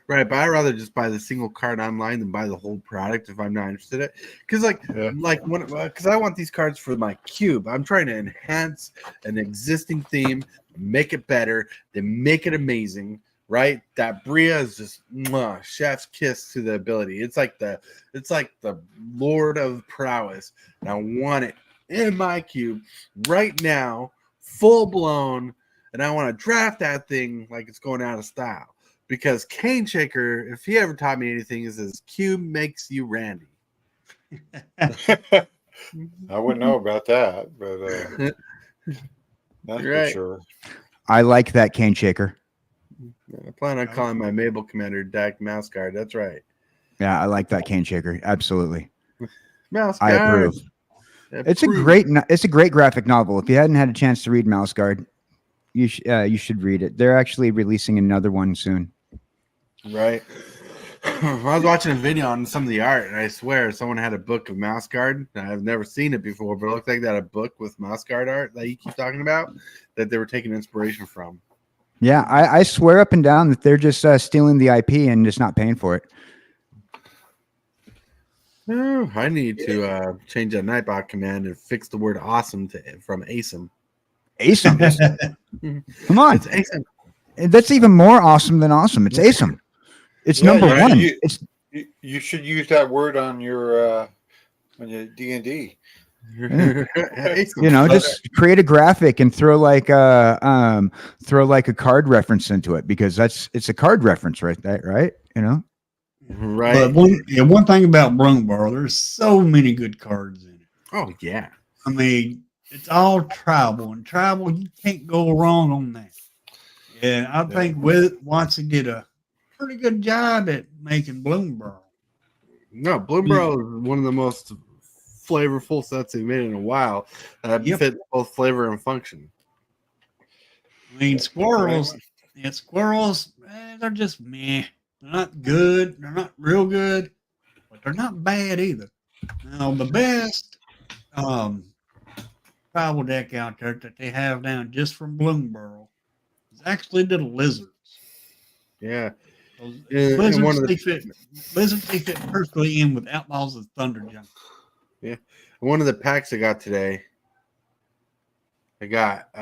Right, but I'd rather just buy the single card online than buy the whole product if I'm not interested in it. Because, because I want these cards for my cube. I'm trying to enhance an existing theme, make it better, then make it amazing. Right, that Bria is just chef's kiss to the ability. It's like the Lord of Prowess, and I want it in my cube right now, full blown. And I want to draft that thing like it's going out of style. Because Cane Shaker, if he ever taught me anything, is his cube makes you Randy. I wouldn't know about that, but that's Right. for sure. I like that Cane Shaker. I plan on calling my Mabel Commander Dak Mouse Guard. That's right. Yeah, I like that Cane Shaker. Absolutely. Mouse I Guard. approve. It's a great graphic novel. If you hadn't had a chance to read Mouse Guard, you should read it. They're actually releasing another one soon. Right. I was watching a video on some of the art, and I swear someone had a book of Mouse Guard. I've never seen it before, but it looked like that a book with Mouse Guard art that you keep talking about that they were taking inspiration from. Yeah, I swear up and down that they're just stealing the IP and just not paying for it. Oh, I need to change that Nightbot command and fix the word awesome from ASOM. ASOM. Come on. It's ASOM. That's even more awesome than awesome. It's ASOM. It's number Yeah, one. You should use that word on your D&D. You know, just create a graphic and throw like a card reference into it because it's a card reference right there, right? You know? Right. But one thing about Brungbar, there's so many good cards in it. Oh, yeah. I mean, it's all tribal, and tribal, you can't go wrong on that. Yeah, I think Watson did a pretty good job at making Bloomberg. No, Bloomberg is one of the most flavorful sets they've made in a while that Yep. fit both flavor and function. I mean, squirrels, they're just meh. They're not good. They're not real good, but they're not bad either. Now, the best tribal deck out there that they have down just from Bloomberg is actually the lizards. Yeah. Those And one of lizards, they fit perfectly in with Outlaws of Thunder Junk. Yeah. One of the packs I got today, I got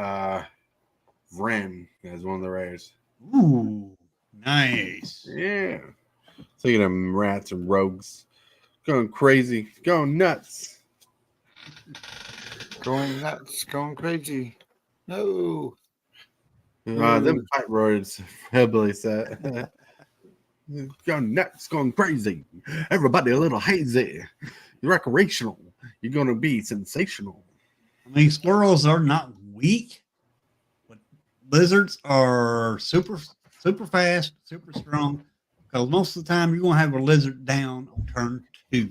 Vren as one of the rares. Ooh, nice. Yeah. So you get them rats and rogues going crazy, going nuts. Going nuts, going crazy. No. Them fight roids, hillbilly set. Going nuts, going crazy. Everybody a little hazy. You're recreational. You're going to be sensational. I mean, squirrels are not weak, but lizards are super fast, super strong. Because most of the time, you're going to have a lizard down on turn 2.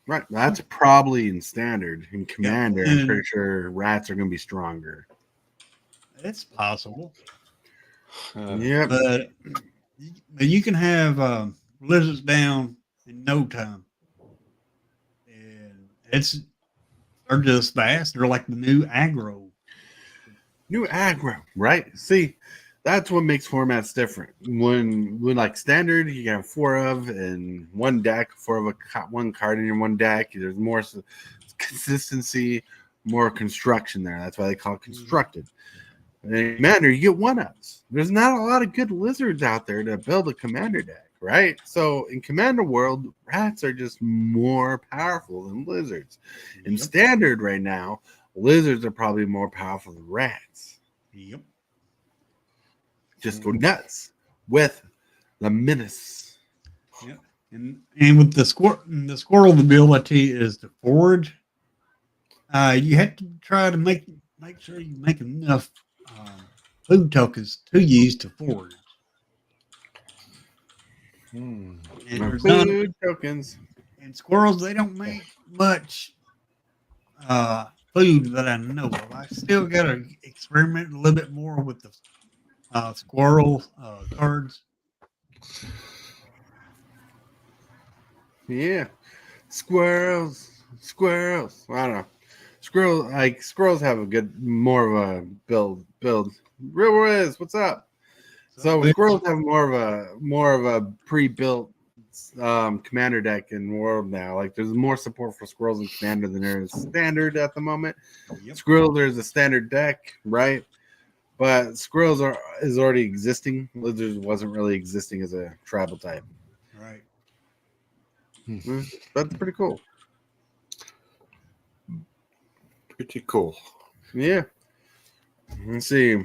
Right. That's probably in standard. In commander, Yeah. I'm pretty sure rats are going to be stronger. It's possible. Yep. But you can have lizards down in no time. And they're just fast. They're like the new aggro. New aggro, right? See, that's what makes formats different. When like standard, you can have 4 of in one deck, 4 of one card in your one deck. There's more consistency, more construction there. That's why they call it constructed. And in commander, you get 1-ups. There's not a lot of good lizards out there to build a commander deck, right? So in commander world, rats are just more powerful than lizards. In standard right now, lizards are probably more powerful than rats. Yep. Just go nuts with the menace. Yep. And with the squirrel ability is to forage. You have to try to make sure you make enough food tokens to use to forage. And there's Food tokens. and squirrels, they don't make much food that I know of. I still got to experiment a little bit more with the squirrel cards. Yeah. Squirrels. I don't know. Squirrels have a good, more of a build. Real Wiz, what's up? So squirrels have more of a pre-built commander deck in the world now. Like there's more support for squirrels in commander than there is standard at the moment. Squirrel, there's a standard deck, right? But squirrels is already existing. Lizards wasn't really existing as a tribal type. Right. That's pretty cool. Pretty cool. Yeah. Let's see.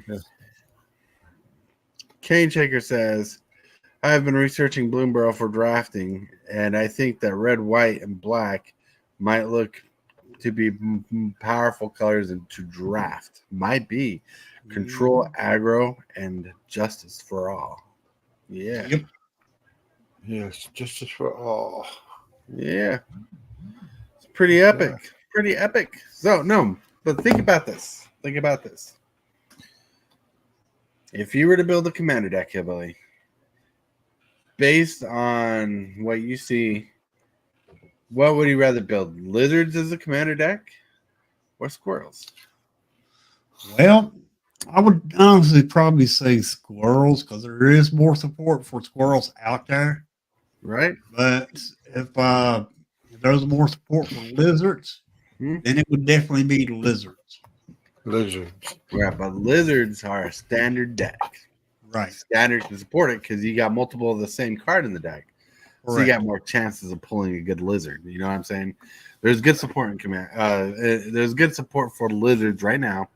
Cane Shaker says, I have been researching Bloomberg for drafting, and I think that red, white, and black might look to be powerful colors to draft. Might be. Control, aggro, and justice for all. Yeah. Yep. Yes, justice for all. Yeah. It's pretty epic. Yeah. Pretty epic. So, no, but think about this. If you were to build a commander deck, Hillbilly, based on what you see, what would you rather build? Lizards as a commander deck or squirrels? Well, I would honestly probably say squirrels because there is more support for squirrels out there. Right? But if there's more support for lizards, then it would definitely be lizards. Lizards. Yeah, but lizards are a standard deck. Right. Standard to support it because you got multiple of the same card in the deck. So you got more chances of pulling a good lizard. You know what I'm saying? There's good support in command. There's good support for lizards right now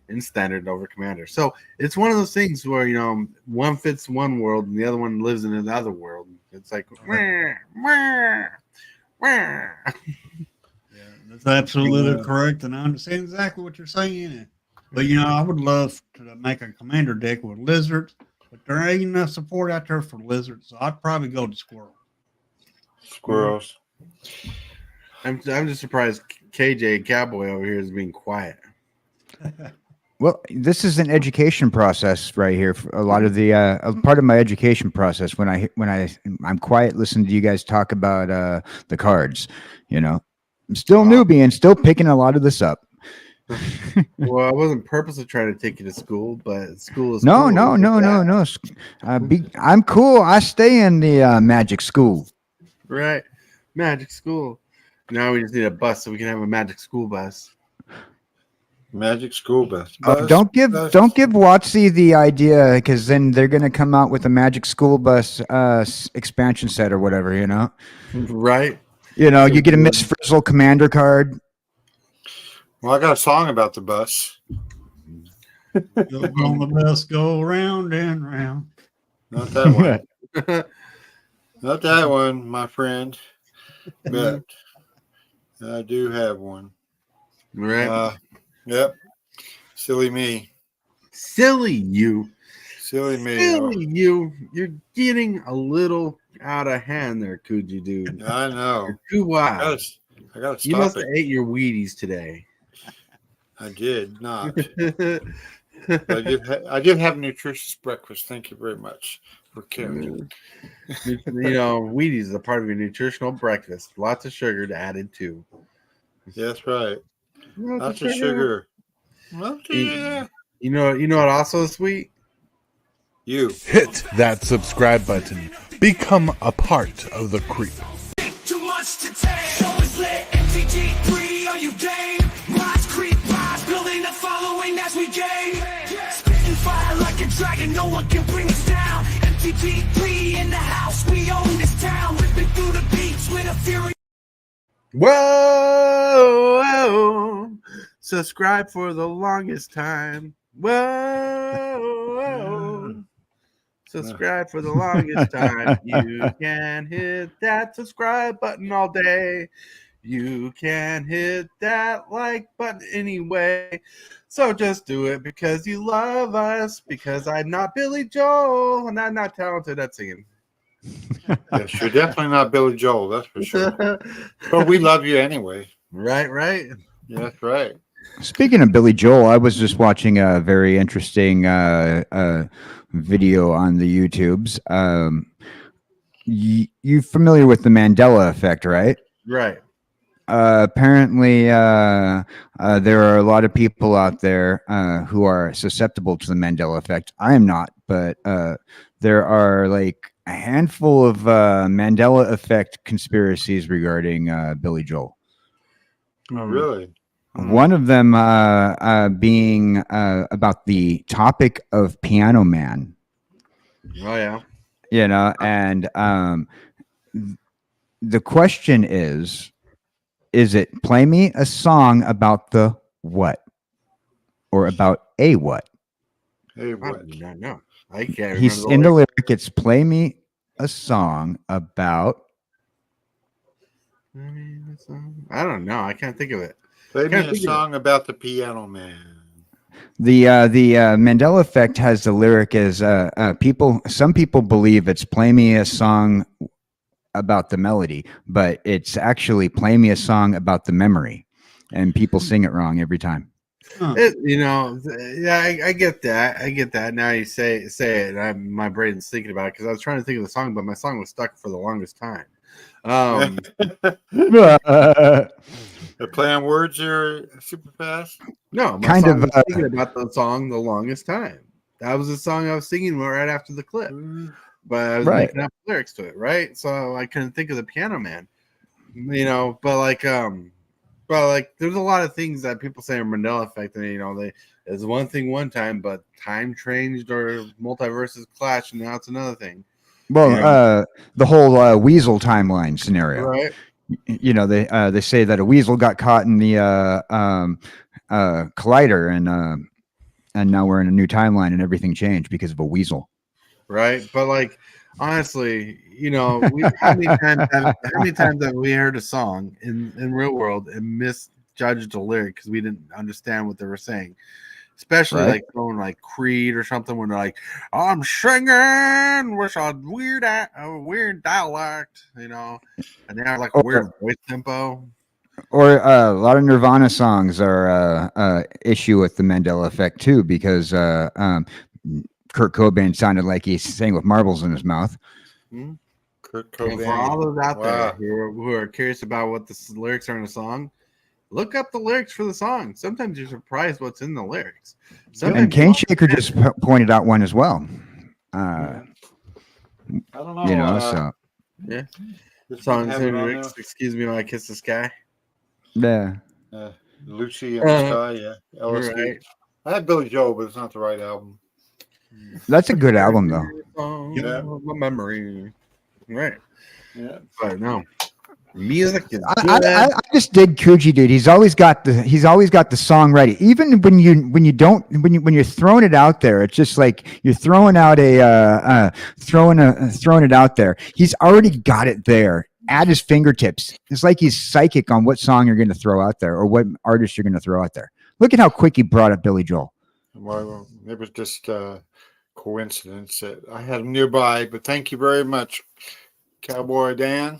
in standard over commander. So it's one of those things where, you know, one fits one world and the other one lives in another world. It's like, wah, wah, wah. Yeah, that's absolutely correct, and I understand exactly what you're saying. But I would love to make a commander deck with lizards, but there ain't enough support out there for lizards, so I'd probably go to squirrel. Squirrels. I'm just surprised KJ Cowboy over here is being quiet. Well, this is an education process right here. For a lot of the a part of my education process when I'm quiet, listening to you guys talk about the cards. I'm still newbie and still picking a lot of this up. Well, I wasn't purposely trying to take you to school, but school is No, cool. no. I'm cool. I stay in the magic school. Right, magic school. Now we just need a bus so we can have a magic school bus. Magic school bus. Don't give Watsy the idea, because then they're gonna come out with a magic school bus expansion set or whatever. Right. You get a Miss Frizzle commander card. Well, I got a song about the bus. You're on the bus, go round and round. Not that one. Not that one, my friend. But I do have one. Right. Yep. Silly me. Silly you. Silly me. Silly you. You're getting a little out of hand there, kjcgdude. I know. You're too wild. I gotta stop You must it. have ate your Wheaties today. I did not. I did have a nutritious breakfast. Thank you very much for caring. Wheaties is a part of your nutritional breakfast. Lots of sugar added too. That's right. Lots of sugar. Yeah. You know what also is sweet? You. Hit that subscribe button. Become a part of the crew. Too much to take. Show is lit. MTG3, are you game? Rise, creep, rise. Building a following as we gain. Spitting fire like a dragon. No one can bring us down. MTG3 in the house. We own this town. Ripping through the beats with a fury. Whoa! Subscribe for the longest time. Whoa! Subscribe for the longest time. You can hit that subscribe button all day. You can hit that like button anyway. So just do it because you love us. Because I'm not Billy Joel and I'm not talented at singing. Yes, you're definitely not Billy Joel, that's for sure. But we love you anyway. Right. Yeah, that's right. Speaking of Billy Joel, I was just watching a very interesting video on the YouTubes. You familiar with the Mandela effect, right? Right. Apparently, there are a lot of people out there who are susceptible to the Mandela effect. I am not, but there are like a handful of Mandela effect conspiracies regarding Billy Joel. Oh, really? One of them being about the topic of Piano Man. Oh, yeah. And the question is it play me a song about the what? Or about a what? Hey, what? No. I can't He's remember in the lyric. It's play me a song about. I don't know. I can't think of it. Play me a song about the Piano Man. The Mandela effect has the lyric as some people believe it's play me a song about the melody, but it's actually play me a song about the memory, and people sing it wrong every time. Huh. I get that. Now you say it, and my brain's thinking about it because I was trying to think of the song, but my song was stuck for the longest time. The play on words are super fast. No, Kind of, was thinking about the song the longest time. That was the song I was singing right after the clip, but I was making up lyrics to it, right? So I couldn't think of the Piano Man, but there's a lot of things that people say are Mandela effect, and there's one thing one time, but time changed or multiverses clashed, and now it's another thing. Well, the whole weasel timeline scenario, Right? They say that a weasel got caught in the collider, and now we're in a new timeline, and everything changed because of a weasel. Right, but honestly, how many times have we heard a song in real world and misjudged a lyric because we didn't understand what they were saying? especially Right. like going like Creed or something when they're like, I'm singing with a weird dialect, you know, and they have like a weird voice tempo. Or a lot of Nirvana songs are issue with the Mandela effect too, because Kurt Cobain sounded like he sang with marbles in his mouth. Hmm? Kurt And for Cobain. all those out there Wow. who are curious about what the lyrics are in a song, look up the lyrics for the song. Sometimes you're surprised what's in the lyrics. Sometimes And Cane Shaker just pointed out one as well. I don't know. You know, so yeah, this songs have it and on lyrics. Excuse me when I kiss the sky. yeah. there. Lucy in the Sky, yeah. LSD. Right. I had Billy Joel, but it's not the right album. That's a good album though. Yeah. My memory. Right. Yeah. But no. Music is I good. just dig Coogee Dude. He's always got the song ready. Even when you're throwing it out there, it's just like you're throwing out throwing it out there. He's already got it there at his fingertips. It's like he's psychic on what song you're going to throw out there or what artist you're going to throw out there. Look at how quick he brought up Billy Joel. Well, it was just coincidence that I had him nearby, but thank you very much, Cowboy Dan.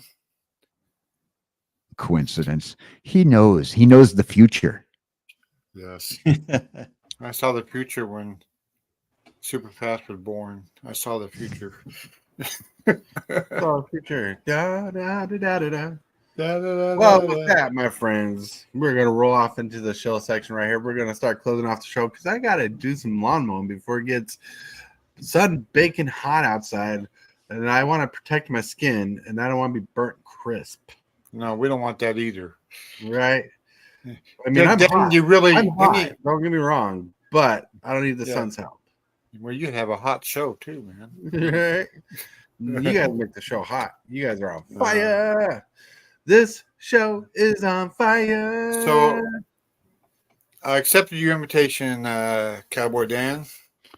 Coincidence. He knows the future. Yes. I saw the future when Superfast was born. I saw the future. Oh, future. Da, da, da, da, da, da. Da, da, da, Well, da, with da. that, my friends, we're gonna roll off into the show section right here. We're gonna start closing off the show because I gotta do some lawn mowing before it gets sun baking hot outside, and I want to protect my skin, and I don't want to be burnt crisp. No, we don't want that either. Right? I mean, I'm Dan, hot. you really, I'm hot. Don't get me wrong, but I don't need the Yeah. sun's help. well, you have a hot show too, man. Right? You guys make the show hot. You guys are on fire. This show is on fire. So I accepted your invitation, Cowboy Dan.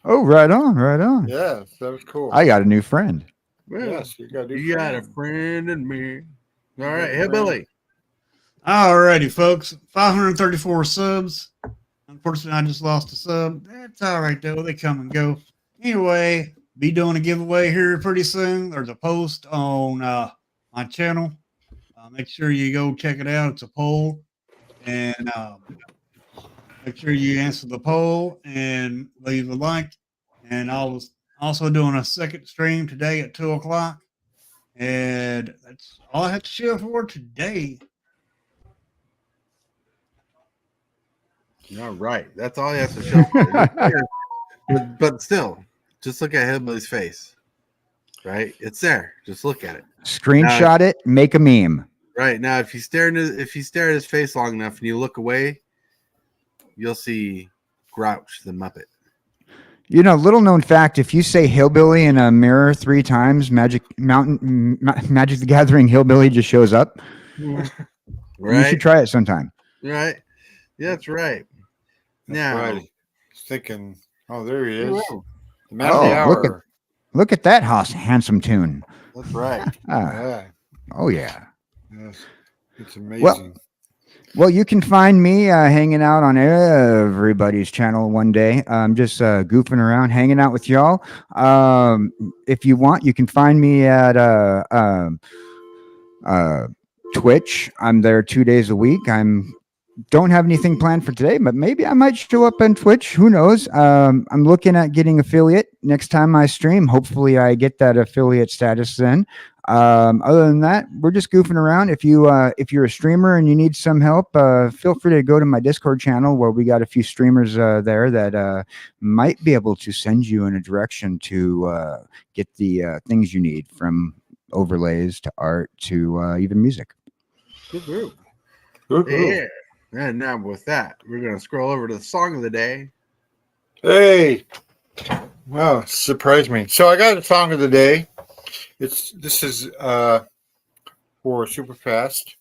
Oh, right on. Yeah, that was cool. I got a new friend. Yes, you got to do. You got a friend in me. All right, Hillbilly. Alrighty, folks. 534 subs. Unfortunately, I just lost a sub. That's all right, though. They come and go. Anyway, be doing a giveaway here pretty soon. There's a post on my channel. Make sure you go check it out. It's a poll. And make sure you answer the poll and leave a like. And I was also doing a second stream today at 2 o'clock. And that's all I have to share for today. All right. That's all he has to show for it. But still, just look at Hillbilly's face. Right? It's there. Just look at it. Screenshot it, make a meme. Right. Now if you stare at his face long enough and you look away, you'll see Grouch the Muppet. You know, little known fact, if you say hillbilly in a mirror 3 times, Magic the Gathering hillbilly just shows up. Right. You should try it sometime. Right. Yeah, that's right. That's Now, right. Thinking, oh, there he is. Whoa. The man of the hour. Look at that handsome tune. That's right. Yeah. Oh yeah. Yes. It's amazing. Well, you can find me hanging out on everybody's channel one day. I'm just goofing around, hanging out with y'all. If you want, you can find me at Twitch. I'm there 2 days a week. Don't have anything planned for today, but maybe I might show up on Twitch. Who knows? I'm looking at getting affiliate next time I stream. Hopefully I get that affiliate status then. Other than that, we're just goofing around. If you're a streamer and you need some help, feel free to go to my Discord channel where we got a few streamers there that might be able to send you in a direction to get the things you need, from overlays to art to even music. Yeah. And now with that, we're going to scroll over to the song of the day. Hey. Wow, surprised me. So I got a song of the day. This is for Superfast.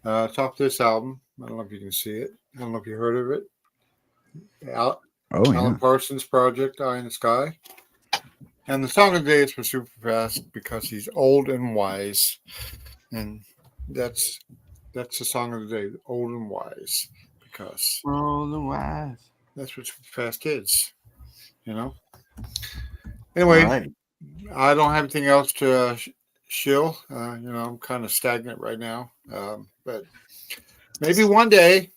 It's off this album. I don't know if you can see it. I don't know if you heard of it. Alan Parsons Project, Eye in the Sky. And the song of the day is for Superfast because he's old and wise. And that's the song of the day, old and wise. Because Old and wise. That's what fast kids, you know. Anyway, All right. I don't have anything else to shill. You know, I'm kind of stagnant right now, but maybe one day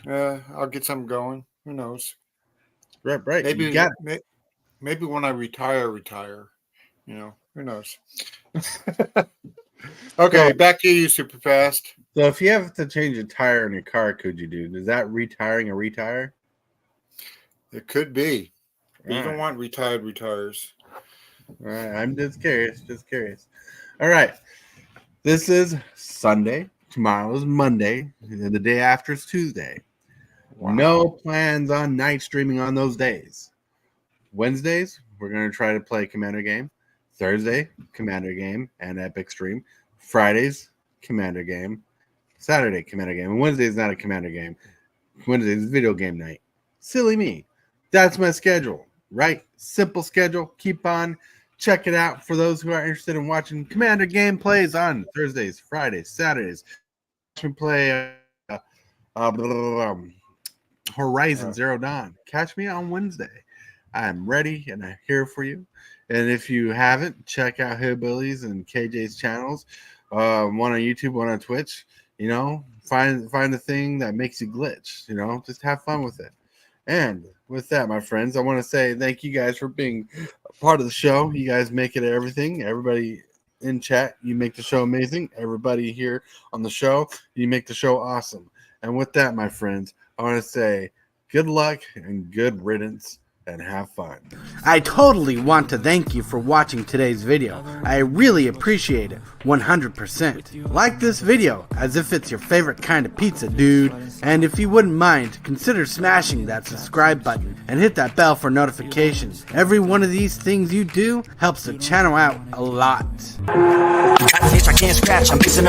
I'll get something going. Who knows? Right. Maybe You got maybe when I retire. You know, who knows? Okay, back to you, super fast. So if you have to change a tire in your car, could you do? Is that retiring a retire? It could be. But you All don't right. want retired retires. All right. I'm just curious. All right. This is Sunday. Tomorrow is Monday. And the day after is Tuesday. Wow. No plans on night streaming on those days. Wednesdays, we're going to try to play Commander game. Thursday, Commander game and Epic stream. Fridays, Commander game. Saturday, Commander game. And Wednesday is not a Commander game. Wednesday is video game night. Silly me. That's my schedule, right? Simple schedule. Keep on. Check it out for those who are interested in watching Commander gameplays on Thursdays, Fridays, Saturdays. Watch me play Horizon Zero Dawn. Catch me on Wednesday. I'm ready and I'm here for you. And if you haven't, check out Hillbillies and KJ's channels. One on YouTube, one on Twitch. You know, find the thing that makes you glitch. You know, just have fun with it. And with that, my friends, I want to say thank you guys for being a part of the show. You guys make it everything. Everybody in chat, you make the show amazing. Everybody here on the show, you make the show awesome. And with that, my friends, I want to say good luck and good riddance. And have fun. I totally want to thank you for watching today's video. I really appreciate it, 100%. Like this video as if it's your favorite kind of pizza, dude. And if you wouldn't mind, consider smashing that subscribe button and hit that bell for notifications. Every one of these things you do helps the channel out a lot. I can't scratch, I'm mixing up